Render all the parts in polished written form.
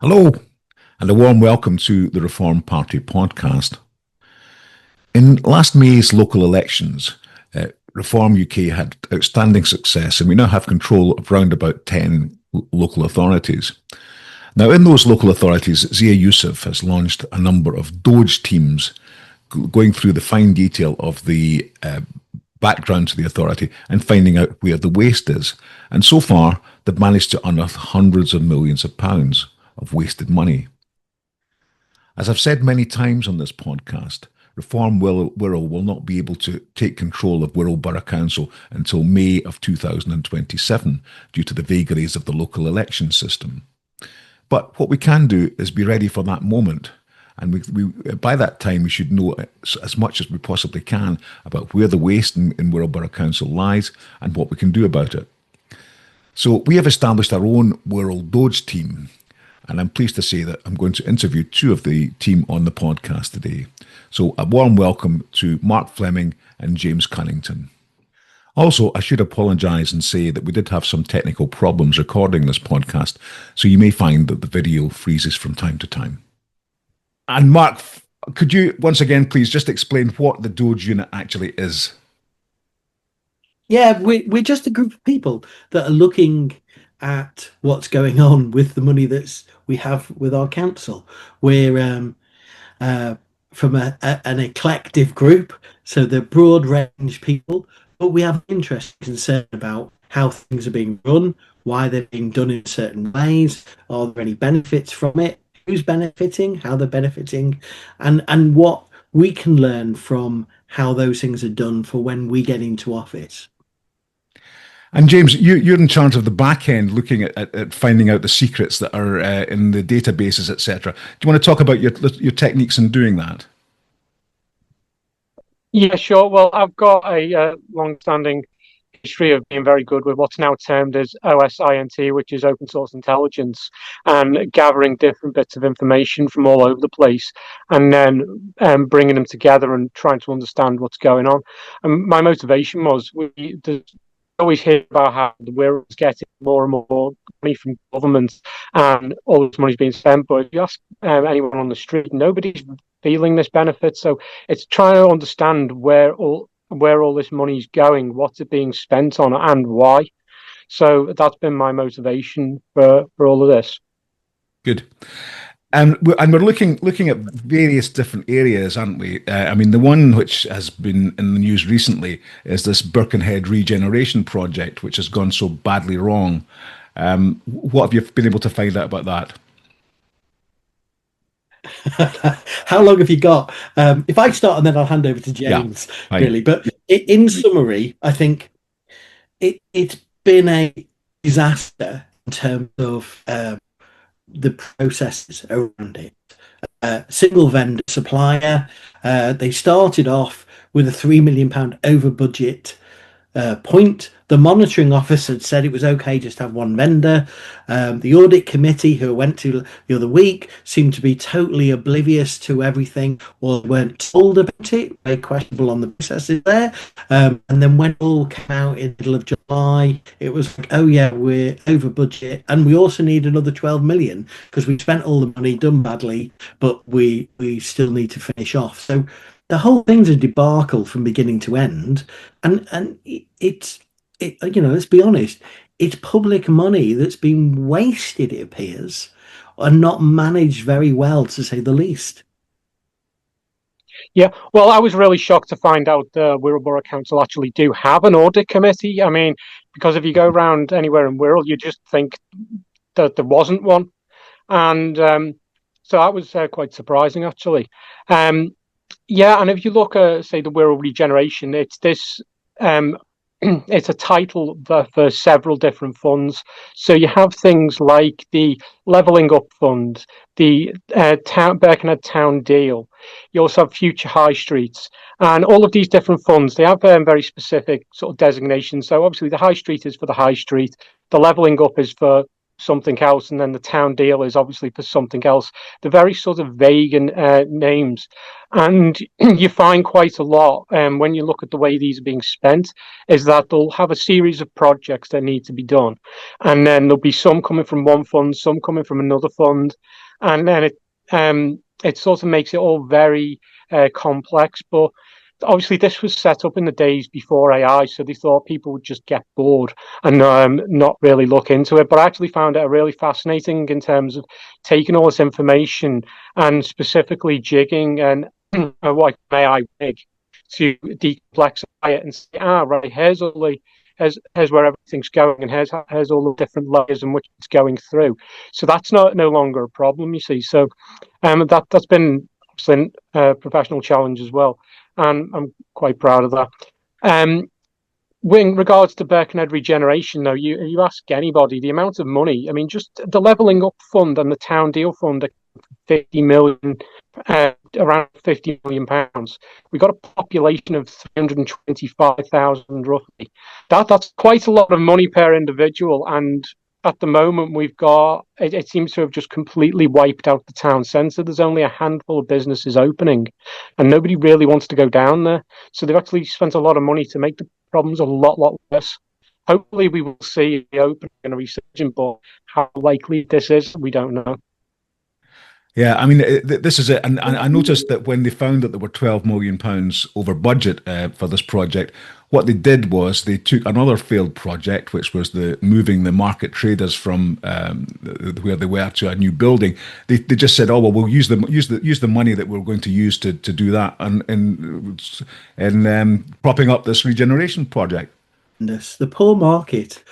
Hello, and a warm welcome to the Reform Party podcast. In last May's local elections, Reform UK had outstanding success, and we now have control of round about 10 local authorities. Now, in those local authorities, Zia Youssef has launched a number of Doge teams going through the fine detail of the background to the authority and finding out where the waste is. And so far, they've managed to unearth hundreds of millions of pounds of wasted money. As I've said many times on this podcast, Reform Wirral will not be able to take control of Wirral Borough Council until May of 2027 due to the vagaries of the local election system. But what we can do is be ready for that moment. And by that time, we should know as much as we possibly can about where the waste in Wirral Borough Council lies and what we can do about it. So we have established our own Wirral Doge team. And I'm pleased to say that I'm going to interview two of the team on the podcast today. So a warm welcome to Mark Fleming and James Cunnington. Also, I should apologise and say that we did have some technical problems recording this podcast, so you may find that the video freezes from time to time. And Mark, could you once again please just explain what the Doge unit actually is? Yeah, we're just a group of people that are looking at what's going on with the money that we have with our council. We're from an eclectic group, so they're broad range people, but we have interest and concern about how things are being run, why they're being done in certain ways, are there any benefits from it, who's benefiting, how they're benefiting, and what we can learn from how those things are done for when we get into office. And James, you're in charge of the back end, looking at finding out the secrets that are in the databases, etc. Do you want to talk about your techniques in doing that? Yeah, sure. Well, I've got a long-standing history of being very good with what's now termed as OSINT, which is open source intelligence, and gathering different bits of information from all over the place, and then bringing them together and trying to understand what's going on. And my motivation was always hear about how the Wirral is getting more and more money from government and all this money's being spent, but if you ask anyone on the street, nobody's feeling this benefit. So it's trying to understand where all this money's going, what's it being spent on, and why. So that's been my motivation for all of this. Good. And we're looking at various different areas, aren't we? I mean, the one which has been in the news recently is this Birkenhead regeneration project, which has gone so badly wrong. What have you been able to find out about that? How long have you got? If I start and then I'll hand over to James, yeah, really. But in summary, I think it's been a disaster in terms of the processes around it. Single vendor supplier. They started off with a £3 million over budget point. The monitoring officer had said it was okay just to have one vendor. The audit committee, who I went to the other week, seemed to be totally oblivious to everything or weren't told about it. Very questionable on the processes there. And then when it all came out in the middle of July, it was like, oh yeah, we're over budget. And we also need another 12 million because we spent all the money, done badly, but we still need to finish off. So the whole thing's a debacle from beginning to end. And it's let's be honest, it's public money that's been wasted, it appears, and not managed very well, to say the least. Yeah, well, I was really shocked to find out the Wirral Borough Council actually do have an audit committee. I mean, because if you go around anywhere in Wirral, you just think that there wasn't one. And so that was quite surprising, actually. Yeah, and if you look at, say, the Wirral regeneration, it's this... it's a title for several different funds. So you have things like the Levelling Up Fund, the Birkenhead Town Deal. You also have Future High Streets. And all of these different funds, they have very specific sort of designations. So obviously the High Street is for the High Street. The Levelling Up is for something else, and then the town deal is obviously for something else. They're very sort of vague and names, and you find quite a lot when you look at the way these are being spent, is that they'll have a series of projects that need to be done, and then there'll be some coming from one fund, some coming from another fund, and then it sort of makes it all very complex. But obviously this was set up in the days before AI, so they thought people would just get bored and not really look into it. But I actually found it really fascinating in terms of taking all this information and specifically jigging and like AI rig to decomplexify it and say, right, here's where everything's going, and here's all the different layers in which it's going through. So that's no longer a problem, you see. So that's been obviously a professional challenge as well, and I'm quite proud of that. In regards to Birkenhead regeneration, though, you ask anybody the amount of money. I mean, just the levelling up fund and the town deal fund, 50 million, around 50 million pounds. We've got a population of 325,000 roughly. That's quite a lot of money per individual, and at the moment we've got it seems to have just completely wiped out the town centre. There's only a handful of businesses opening, and nobody really wants to go down there. So they've actually spent a lot of money to make the problems a lot worse. Hopefully we will see the opening and a resurgence, but how likely this is, we don't know. Yeah, I mean, this is it. And I noticed that when they found that there were £12 million over budget for this project, what they did was they took another failed project, which was the moving the market traders from where they were to a new building. They just said, oh, well, we'll use the money that we're going to use to do that and propping up this regeneration project. The poor market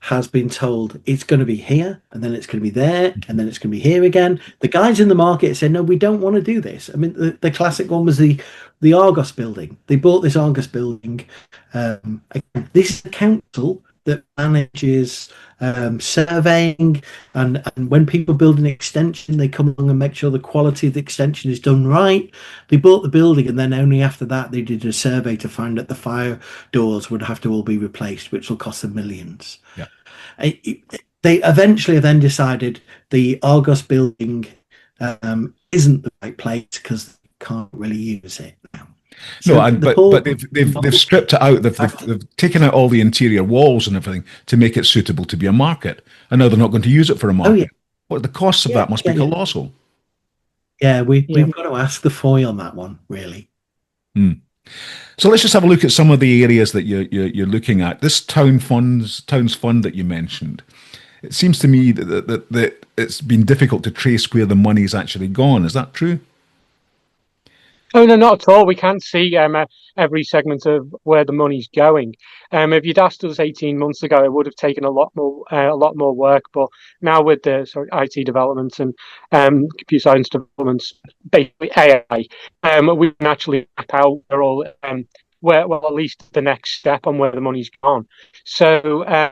has been told it's going to be here, and then it's going to be there, and then it's going to be here again. The guys in the market said, no, we don't want to do this. I mean, the classic one was the Argos building. They bought this Argos building. This is the council that manages surveying, and when people build an extension, they come along and make sure the quality of the extension is done right. They bought the building, and then only after that they did a survey to find that the fire doors would have to all be replaced, which will cost them millions. Yeah. They eventually then decided the Argos building isn't the right place because they can't really use it now. So but they've stripped it out. They've taken out all the interior walls and everything to make it suitable to be a market. And now they're not going to use it for a market. Oh, yeah. Well, the costs of that must be colossal. Yeah, we've got to ask the FOI on that one, really. So let's just have a look at some of the areas that you're looking at. This towns fund that you mentioned. It seems to me that it's been difficult to trace where the money's actually gone. Is that true? Oh, no, not at all. We can't see every segment of where the money's going. If you'd asked us 18 months ago, it would have taken a lot more work. But now with the IT developments and computer science developments, basically AI, we can actually map out where at least the next step on where the money's gone. So I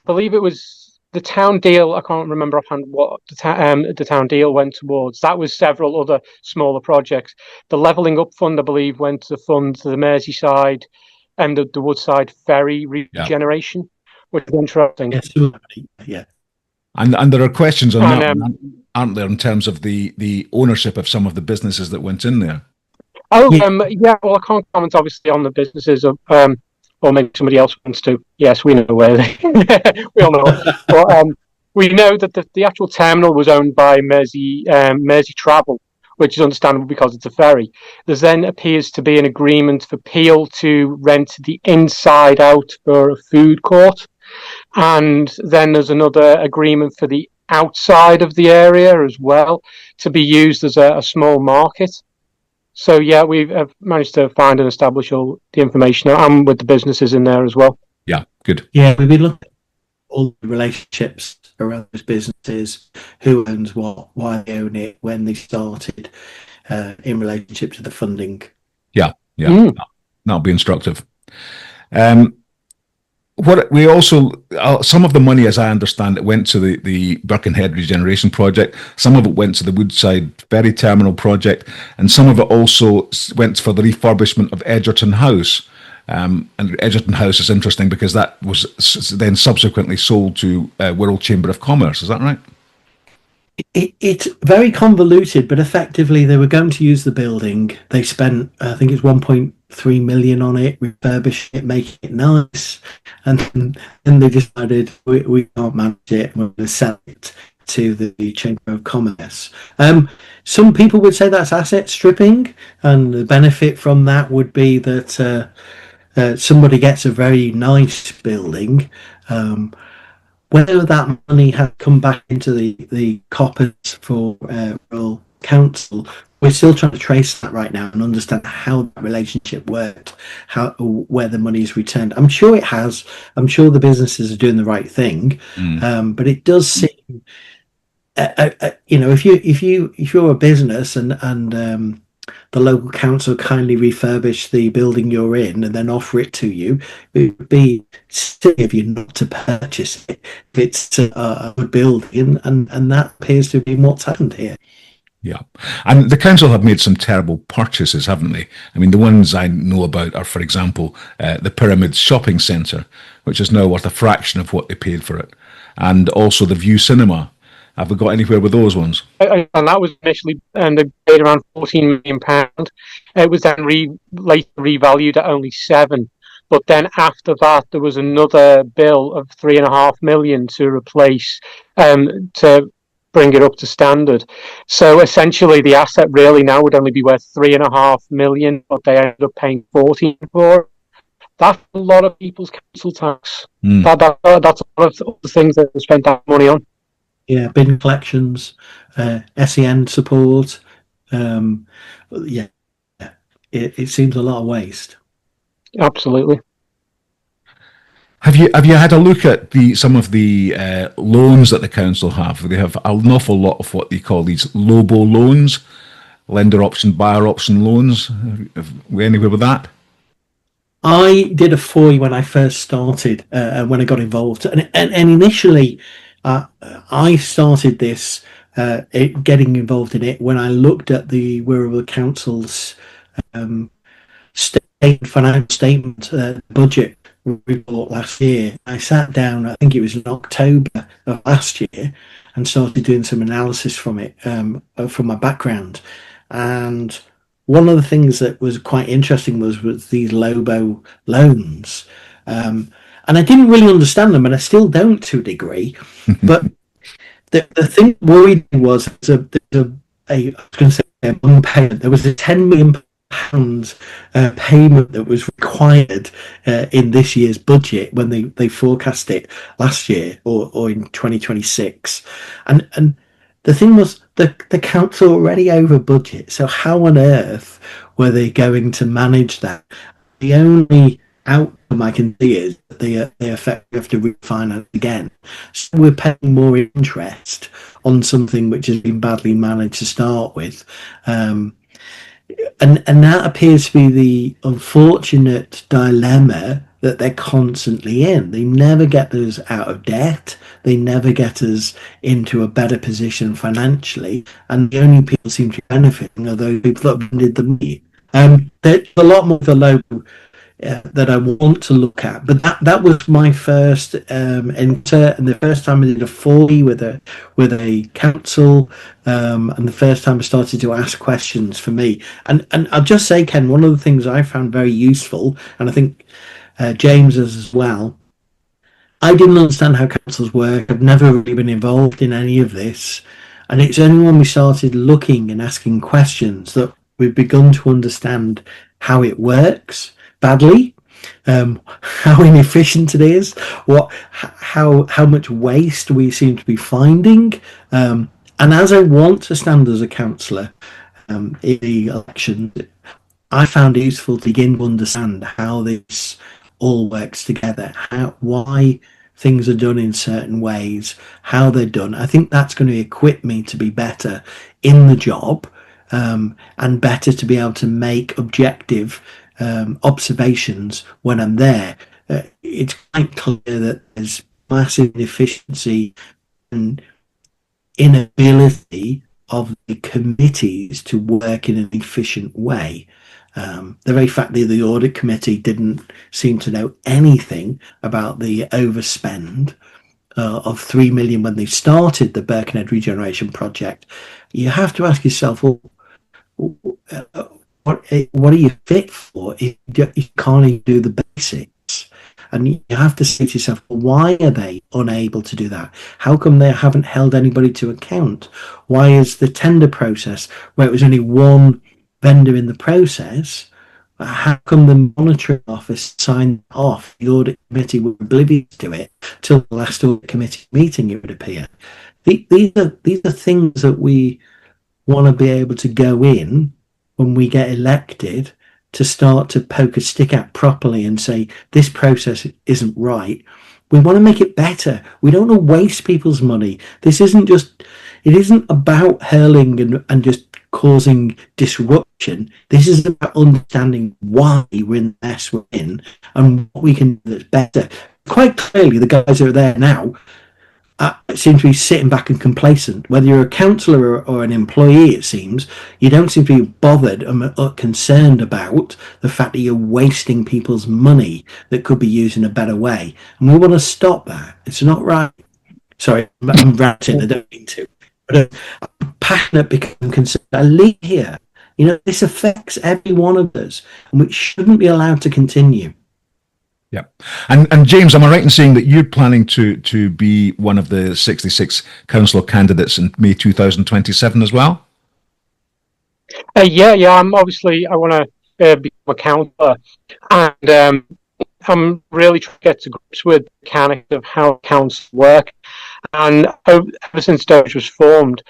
believe it was the town deal. I can't remember offhand what the town deal went towards. That was several other smaller projects. The levelling up fund, I believe, went to fund the Merseyside and the Woodside ferry regeneration, which is interesting. Yeah. And there are questions on that, aren't there, in terms of the ownership of some of the businesses that went in there? Oh, yeah. Well, I can't comment obviously on the businesses of. Or maybe somebody else wants to. Yes, we know where they. We all know. But we know that the actual terminal was owned by Mersey Travel, which is understandable because it's a ferry. There then appears to be an agreement for Peel to rent the inside out for a food court, and then there's another agreement for the outside of the area as well to be used as a small market. So, yeah, we've managed to find and establish all the information, and with the businesses in there as well. Yeah, good. Yeah, we've been looking at all the relationships around those businesses, who owns what, why they own it, when they started, in relationship to the funding. Yeah. That'll be instructive. What we also, some of the money, as I understand it, went to the Birkenhead regeneration project. Some of it went to the Woodside ferry terminal project, and some of it also went for the refurbishment of Edgerton House. And Edgerton House is interesting because that was then subsequently sold to Wirral Chamber of Commerce. Is that right? It's very convoluted, but effectively they were going to use the building. They spent, I think it's 1.3 million on it, refurbishing it, making it nice, and then they decided we can't manage it. We're going to sell it to the Chamber of Commerce. Some people would say that's asset stripping, and the benefit from that would be that somebody gets a very nice building. Whether that money had come back into the coppers for rural council, we're still trying to trace that right now and understand how that relationship worked, where the money is returned. I'm sure it has. I'm sure the businesses are doing the right thing, but it does seem, if you're a business and the local council kindly refurbish the building you're in and then offer it to you, it would be silly of you not to purchase it if it's a good building, and that appears to be what's happened here. Yeah. And the council have made some terrible purchases, haven't they? I mean, the ones I know about are, for example, the Pyramids Shopping Centre, which is now worth a fraction of what they paid for it. And also the View Cinema. Have we got anywhere with those ones? And that was initially they paid around £14 million. It was then later revalued at only £7 million. But then after that, there was another bill of £3.5 million to replace, to bring it up to standard. So essentially, the asset really now would only be worth £3.5 million, but they ended up paying 14 for it. That's a lot of people's council tax. That's a lot of the things that they spent that money on. Yeah, bin collections, SEN support. It seems a lot of waste. Absolutely. Have you had a look at some of the loans that the council have? They have an awful lot of what they call these LOBO loans, lender option, buyer option loans. Have we anywhere with that? I did a FOI when I first started, when I got involved, and initially. I started this, getting involved in it when I looked at the Wirral Council's financial statement budget report last year. I sat down, I think it was in October of last year, and started doing some analysis from it, from my background. And one of the things that was quite interesting was these LOBO loans. And I didn't really understand them, and I still don't to a degree. But the thing that worried me was I was going to say a payment. There was a £10 million payment that was required in this year's budget when they forecast it last year or in 2026. And the thing was the council already over budget. So how on earth were they going to manage that? The only outcome I can see is that they effectively have to refinance again. So we're paying more interest on something which has been badly managed to start with. And that appears to be the unfortunate dilemma that they're constantly in. They never get us out of debt. They never get us into a better position financially. And the only people who seem to be benefiting are those people that funded the money. There's a lot more of the local that I want to look at, but that was my first enter, and the first time I did a FOI with a council, and the first time I started to ask questions for me. And I'll just say, Ken, one of the things I found very useful, and I think James has as well. I didn't understand how councils work. I've never really been involved in any of this, and it's only when we started looking and asking questions that we've begun to understand how it works. Badly, how inefficient it is, how much waste we seem to be finding, and as I want to stand as a councillor in the election, I found it useful to begin to understand how this all works together, why things are done in certain ways, how they're done. I think that's going to equip me to be better in the job, and better to be able to make objective observations when I'm there. It's quite clear that there's massive inefficiency and inability of the committees to work in an efficient way. The very fact that the audit committee didn't seem to know anything about the overspend of 3 million when they started the Birkenhead regeneration project, you have to ask yourself, well, what are you fit for if you can't even do the basics? And you have to say to yourself, why are they unable to do that? How come they haven't held anybody to account? Why is the tender process, where it was only one vendor in the process, how come the monitoring office signed off? The audit committee were oblivious to it till the last audit committee meeting, it would appear. These are things that we want to be able to go in when we get elected to start to poke a stick at properly and say, this process isn't right. We want to make it better. We don't want to waste people's money. It isn't about hurling and just causing disruption. This is about understanding why we're in the mess we're in and what we can do that's better. Quite clearly, the guys who are there now seem to be sitting back and complacent. Whether you're a councillor or an employee, it seems, you don't seem to be bothered or concerned about the fact that you're wasting people's money that could be used in a better way. And we want to stop that. It's not right. Sorry, I'm ranting. I don't mean to. But I'm passionate because I'm concerned. I live here. This affects every one of us, and it shouldn't be allowed to continue. Yeah. And James, am I right in saying that you're planning to be one of the 66 councillor candidates in May 2027 as well? Yeah. I'm obviously, I want to become a councillor, and I'm really trying to get to grips with the mechanics of how councils work. And ever since Doge was formed,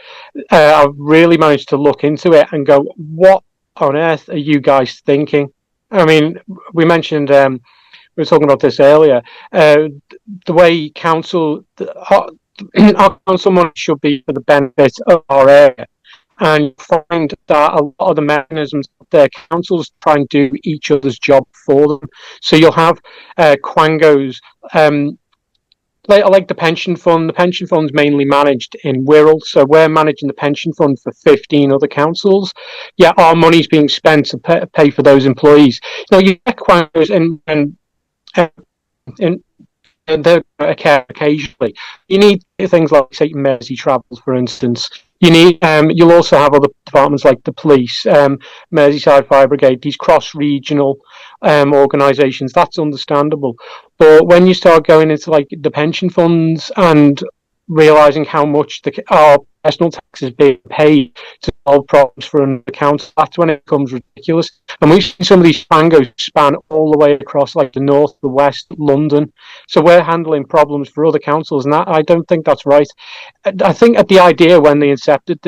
I've really managed to look into it and go, what on earth are you guys thinking? I mean, we mentioned, we were talking about this earlier, the way our council money should be for the benefit of our area. And you find that a lot of the mechanisms their councils try and do each other's job for them. So you'll have quangos, like the pension fund. The pension fund's mainly managed in Wirral, so we're managing the pension fund for 15 other councils. Yeah, our money's being spent to pay for those employees. Now you get quangos and they're occasionally. You need things like, say, Mersey Travels, for instance. You need. You'll also have other departments like the police, Merseyside Fire Brigade, these cross-regional organisations. That's understandable, but when you start going into like the pension funds and realising how much our personal tax is being paid to solve problems for another council, that's when it becomes ridiculous. And we've seen some of these fangos span all the way across like the north, the west, London. So we're handling problems for other councils, and I don't think that's right. I think the idea when they incepted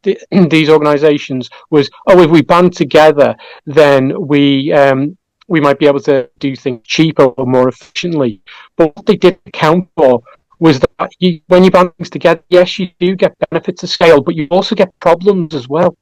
these organisations was, if we band together, then we might be able to do things cheaper or more efficiently. But what they didn't account for was that when you band things together, yes, you do get benefits of scale, but you also get problems as well.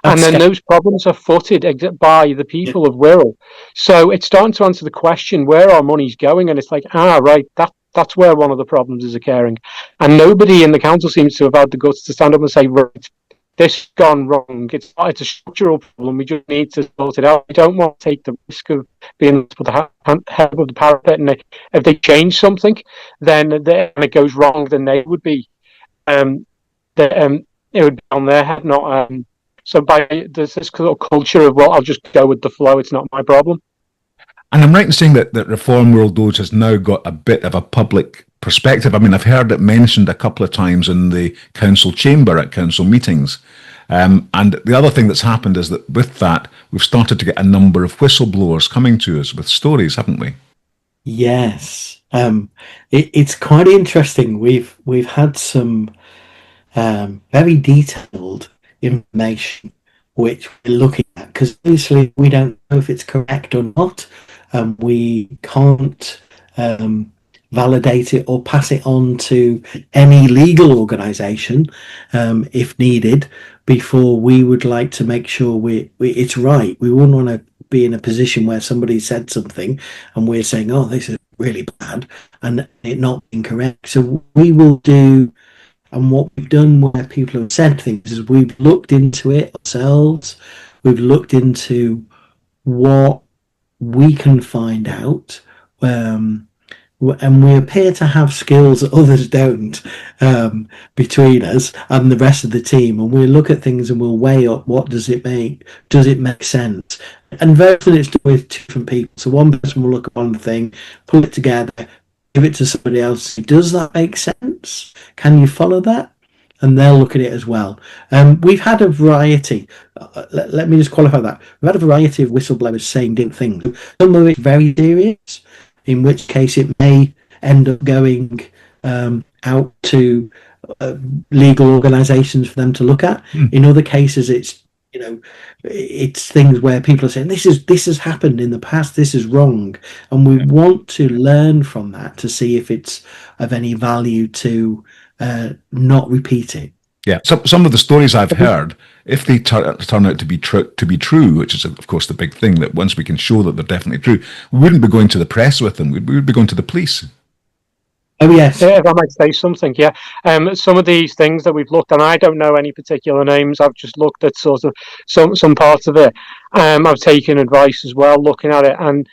And then those problems are footed by the people of Wirral. So it's starting to answer the question where our money's going, and it's like, right, that's where one of the problems is occurring. And nobody in the council seems to have had the guts to stand up and say, right, this has gone wrong. It's a structural problem. We just need to sort it out. We don't want to take the risk of being put the head above the parapet. And if they change something, then and it goes wrong, then they would be, it would be on their head, not. So there's this sort of culture of, well, I'll just go with the flow. It's not my problem. And I'm right in saying that Reform World Doge has now got a bit of a public perspective. I mean, I've heard it mentioned a couple of times in the council chamber at council meetings. And the other thing that's happened is that with that, we've started to get a number of whistleblowers coming to us with stories, haven't we? Yes. It's quite interesting. We've had some very detailed information which we're looking at, because obviously we don't know if it's correct or not. We can't validate it or pass it on to any legal organisation if needed, before we would like to make sure it's right. We wouldn't want to be in a position where somebody said something and we're saying, oh, this is really bad, and it not being correct. So we will do. And what we've done where people have said things is we've looked into it ourselves. We've looked into what we can find out. And we appear to have skills that others don't, between us and the rest of the team. And we'll look at things and we'll weigh up what does it make sense. And very often it's done with two different people. So one person will look at one thing, pull it together, give it to somebody else. Does that make sense? Can you follow that? And they'll look at it as well. We've had a variety. Let me just qualify that. We've had a variety of whistleblowers saying different things. Some of it very serious, in which case it may end up going out to legal organisations for them to look at. In other cases, it's things where people are saying this has happened in the past, this is wrong, and we want to learn from that to see if it's of any value to not repeat it. Yeah, some of the stories I've heard, if they turn out to be true, which is of course the big thing, that once we can show that they're definitely true, we wouldn't be going to the press with them. We would be going to the police. Oh yes. Yeah, if I might say something, yeah. Some of these things that we've looked at, I don't know any particular names. I've just looked at sort of some parts of it. I've taken advice as well, looking at it, and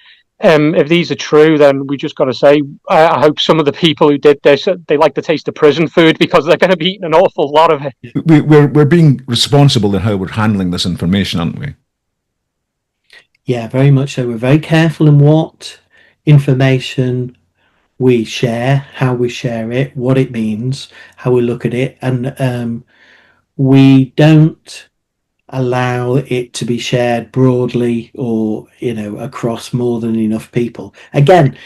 if these are true, then we just got to say, I hope some of the people who did this, they like the taste of prison food, because they're going to be eating an awful lot of it. We're being responsible in how we're handling this information, aren't we? Yeah, very much so. We're very careful in what information we share, how we share it, what it means, how we look at it, and we don't allow it to be shared broadly or across more than enough people. Again,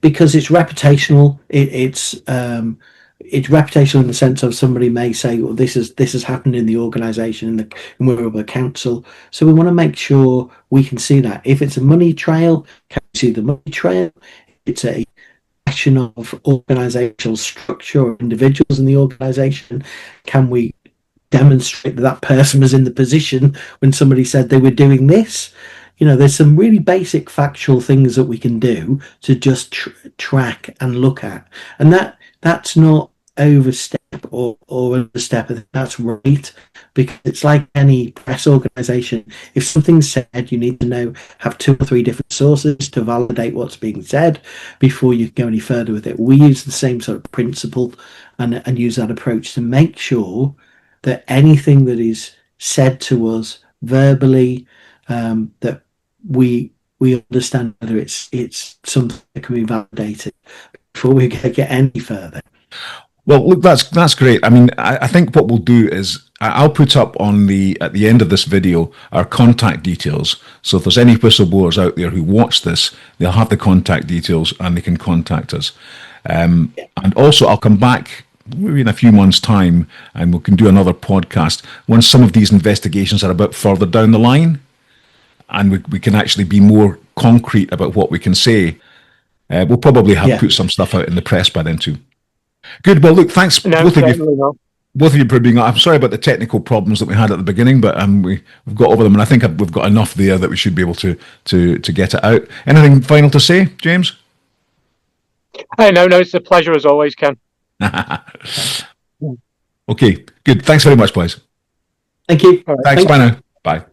because it's reputational. It's reputational in the sense of somebody may say, well, this has happened in the organisation, in we're a council. So we want to make sure we can see that. If it's a money trail, can we see the money trail? It's a question of organisational structure or individuals in the organisation. Can we demonstrate that person was in the position when somebody said they were doing this? There's some really basic factual things that we can do to just track and look at, and that's not overstep or understep. I think that's right, because it's like any press organisation. If something's said, you need to have 2 or 3 different sources to validate what's being said before you can go any further with it. We use the same sort of principle and use that approach to make sure that anything that is said to us verbally, that we understand whether it's something that can be validated before we get any further. Well, look, that's great. I mean, I think what we'll do is I'll put up at the end of this video our contact details. So if there's any whistleblowers out there who watch this, they'll have the contact details and they can contact us. And also, I'll come back maybe in a few months' time, and we can do another podcast once some of these investigations are a bit further down the line, and we can actually be more concrete about what we can say. We'll probably have put some stuff out in the press by then too. Good. Well, look, thanks both of you for being on. I'm sorry about the technical problems that we had at the beginning, but we've got over them, and I think we've got enough there that we should be able to get it out. Anything final to say, James? No, it's a pleasure as always, Ken. Okay, good. Thanks very much, boys. Thank you. Thanks. Bye now. Bye.